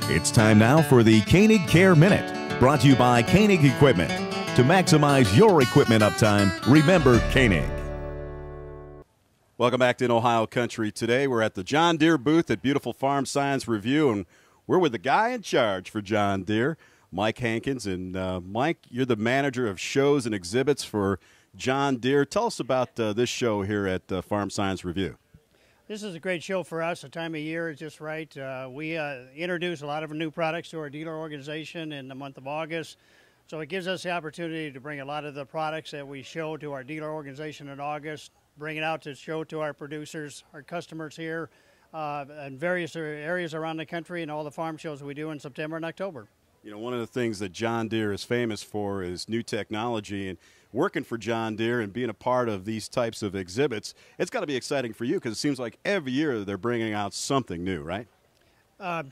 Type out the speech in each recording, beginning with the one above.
It's time now for the Koenig Care Minute, brought to you by Koenig Equipment. To maximize your equipment uptime, remember Koenig. Welcome back to In Ohio Country. Today we're at the John Deere booth at Beautiful Farm Science Review, and we're with the guy in charge for John Deere, Mike Hankins. And Mike, you're the manager of shows and exhibits for John Deere. Tell us about this show here at Farm Science Review. This is a great show for us. The time of year is just right. We introduce a lot of new products to our dealer organization in the month of August. So it gives us the opportunity to bring a lot of the products that we show to our dealer organization in August, bring it out to show to our producers, our customers here, in various areas around the country, and all the farm shows we do in September and October. You know, one of the things that John Deere is famous for is new technology, and working for John Deere and being a part of these types of exhibits, it's got to be exciting for you because it seems like every year they're bringing out something new, right?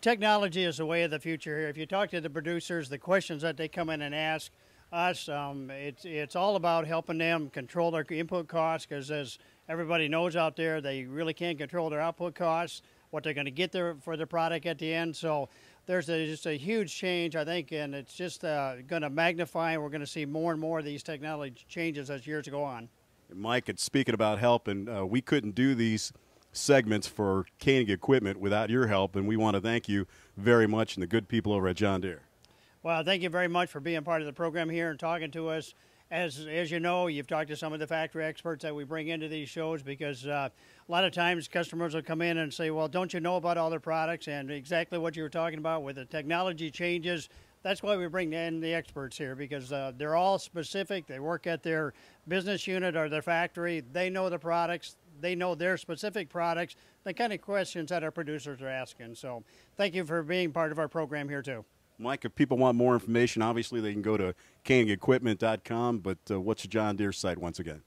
Technology is the way of the future here. If you talk to the producers, the questions that they come in and ask us, it's all about helping them control their input costs, because as everybody knows out there, they really can't control their output costs, what they're going to get there for their product at the end. So there's just a huge change, I think, and it's just going to magnify, and we're going to see more and more of these technology changes as years go on. Mike, it's speaking about help, and we couldn't do these segments for Koenig Equipment without your help, and we want to thank you very much and the good people over at John Deere. Well, thank you very much for being part of the program here and talking to us. As you know, you've talked to some of the factory experts that we bring into these shows, because a lot of times customers will come in and say, well, don't you know about all their products? And exactly what you were talking about with the technology changes, that's why we bring in the experts here, because they're all specific. They work at their business unit or their factory. They know the products. They know their specific products, the kind of questions that our producers are asking. So thank you for being part of our program here too. Mike, if people want more information, obviously they can go to KoenigEquipment.com, but what's the John Deere site once again?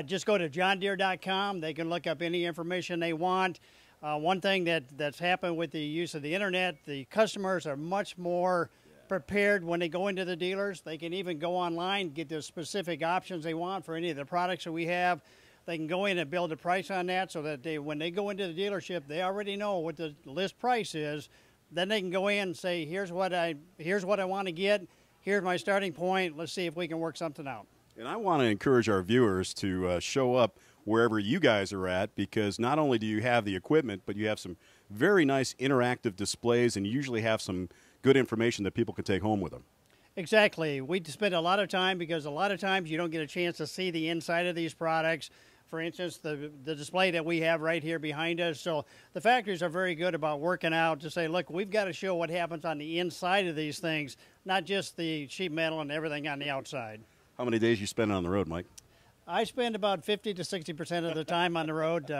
Just go to johndeere.com. They can look up any information they want. One thing that's happened with the use of the internet, the customers are much more prepared when they go into the dealers. They can even go online, get the specific options they want for any of the products that we have. They can go in and build a price on that, so that when they go into the dealership, they already know what the list price is. Then they can go in and say, here's what I want to get. Here's my starting point. Let's see if we can work something out. And I want to encourage our viewers to show up wherever you guys are at, because not only do you have the equipment, but you have some very nice interactive displays, and you usually have some good information that people can take home with them. Exactly. We spend a lot of time, because a lot of times you don't get a chance to see the inside of these products. For instance, the display that we have right here behind us. So the factories are very good about working out to say, look, we've got to show what happens on the inside of these things, not just the sheet metal and everything on the outside. How many days you spend on the road, Mike? I spend about 50 to 60% of the time on the road.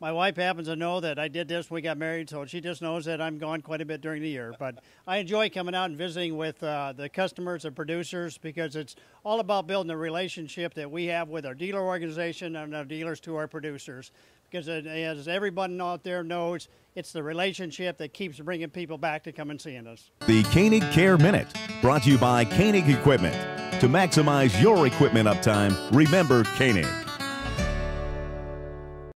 My wife happens to know that I did this when we got married, so she just knows that I'm gone quite a bit during the year. But I enjoy coming out and visiting with the customers and producers, because it's all about building a relationship that we have with our dealer organization and our dealers to our producers. Because as everyone out there knows, it's the relationship that keeps bringing people back to come and seeing us. The Koenig Care Minute, brought to you by Koenig Equipment. To maximize your equipment uptime, remember Koenig.